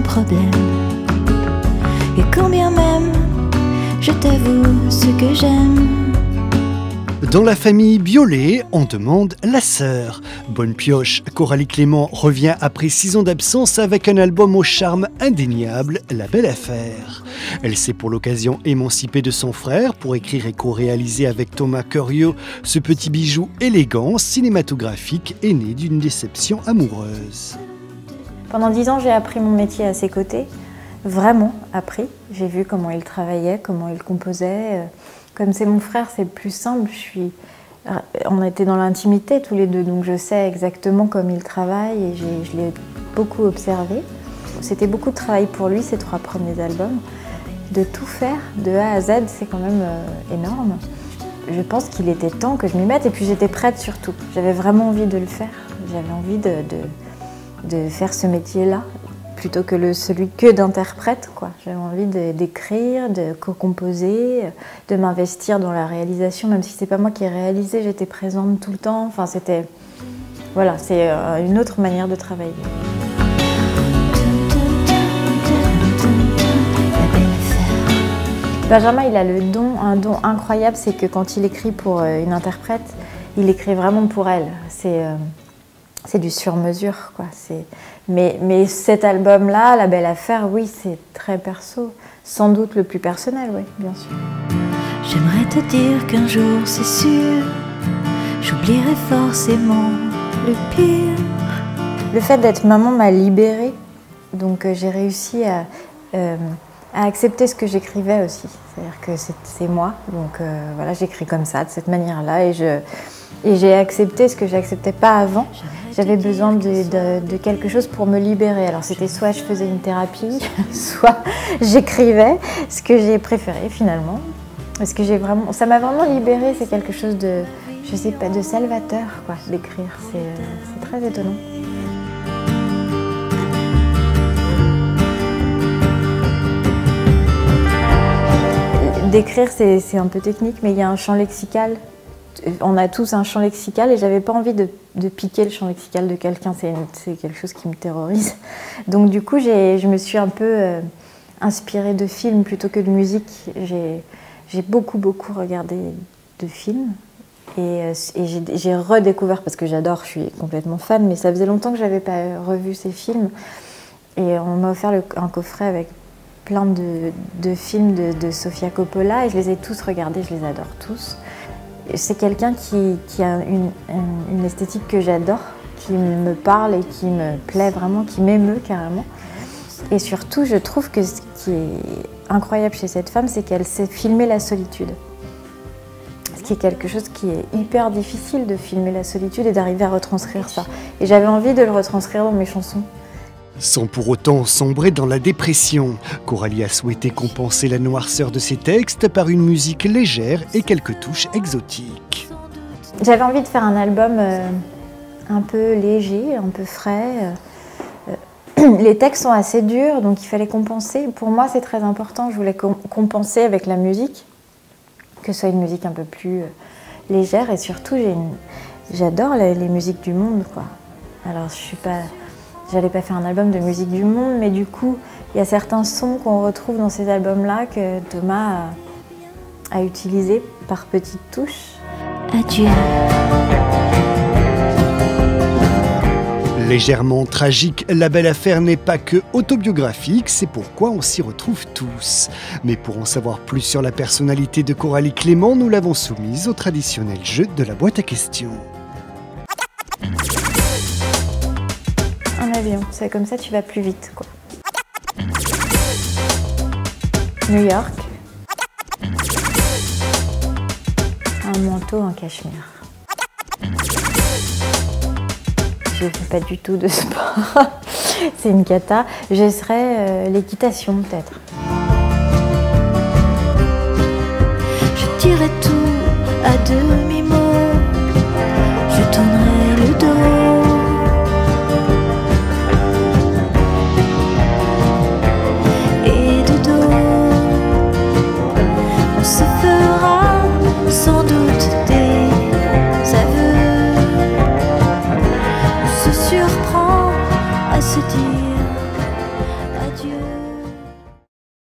problème. Et quand bien même je t'avoue ce que j'aime. Dans la famille Biolay, on demande la sœur. Bonne pioche, Coralie Clément revient après 6 ans d'absence avec un album au charme indéniable, La Belle Affaire. Elle s'est pour l'occasion émancipée de son frère pour écrire et co-réaliser avec Thomas Curieux ce petit bijou élégant, cinématographique et né d'une déception amoureuse. Pendant 10 ans, j'ai appris mon métier à ses côtés, vraiment appris. J'ai vu comment il travaillait, comment il composait. Comme c'est mon frère, c'est plus simple. On était dans l'intimité tous les deux, donc je sais exactement comment il travaille et je l'ai beaucoup observé. C'était beaucoup de travail pour lui, ces 3 premiers albums. De tout faire, de A à Z, c'est quand même énorme. Je pense qu'il était temps que je m'y mette et puis j'étais prête surtout. J'avais vraiment envie de le faire. J'avais envie de faire ce métier-là, plutôt que celui que d'interprète, quoi. J'avais envie d'écrire, de co-composer, de m'investir dans la réalisation, même si c'est pas moi qui ai réalisé, j'étais présente tout le temps. Enfin, c'était... Voilà, c'est une autre manière de travailler. Benjamin, il a un don incroyable, c'est que quand il écrit pour une interprète, il écrit vraiment pour elle. C'est du sur-mesure, quoi. Mais cet album-là, La Belle Affaire, oui, c'est très perso. Sans doute le plus personnel, oui, bien sûr. J'aimerais te dire qu'un jour, c'est sûr, j'oublierai forcément le pire. Le fait d'être maman m'a libérée, donc j'ai réussi à accepter ce que j'écrivais aussi. C'est-à-dire que c'est moi, donc voilà, j'écris comme ça, de cette manière-là, et j'ai accepté ce que j'acceptais pas avant. J'avais besoin de quelque chose pour me libérer. Alors c'était soit je faisais une thérapie, soit j'écrivais, ce que j'ai préféré finalement. Parce que ça m'a vraiment libérée, c'est quelque chose de, je sais pas, de salvateur, quoi, d'écrire. C'est très étonnant. D'écrire, c'est un peu technique, mais il y a un champ lexical. On a tous un champ lexical et j'avais pas envie de piquer le champ lexical de quelqu'un, c'est quelque chose qui me terrorise. Donc du coup, je me suis un peu inspirée de films plutôt que de musique. J'ai beaucoup regardé de films et j'ai redécouvert, parce que j'adore, je suis complètement fan, mais ça faisait longtemps que j'avais pas revu ces films. Et on m'a offert un coffret avec plein de films de Sofia Coppola et je les ai tous regardés, je les adore tous. C'est quelqu'un qui a une esthétique que j'adore, qui me parle et qui me plaît vraiment, qui m'émeut carrément. Et surtout, je trouve que ce qui est incroyable chez cette femme, c'est qu'elle sait filmer la solitude. Ce qui est quelque chose qui est hyper difficile, de filmer la solitude et d'arriver à retranscrire ça. Et j'avais envie de le retranscrire dans mes chansons. Sans pour autant sombrer dans la dépression, Coralie a souhaité compenser la noirceur de ses textes par une musique légère et quelques touches exotiques. J'avais envie de faire un album un peu léger, un peu frais. Les textes sont assez durs, donc il fallait compenser. Pour moi, c'est très important. Je voulais compenser avec la musique, que ce soit une musique un peu plus légère. Et surtout, j'adore les musiques du monde, quoi. Alors, j'allais pas faire un album de musique du monde, mais du coup, il y a certains sons qu'on retrouve dans ces albums-là que Thomas a utilisés par petites touches. Adieu. Légèrement tragique, La Belle Affaire n'est pas que autobiographique, c'est pourquoi on s'y retrouve tous. Mais pour en savoir plus sur la personnalité de Coralie Clément, nous l'avons soumise au traditionnel jeu de la boîte à questions. Un avion, c'est comme ça tu vas plus vite, quoi. New York. Un manteau en cachemire. Je ne fais pas du tout de sport, c'est une cata. Je serais l'équitation peut-être. Je dirais tout à demi-mot, je tournerai le dos. Et de dos, on se fera sans doute des aveux. On se surprend à se dire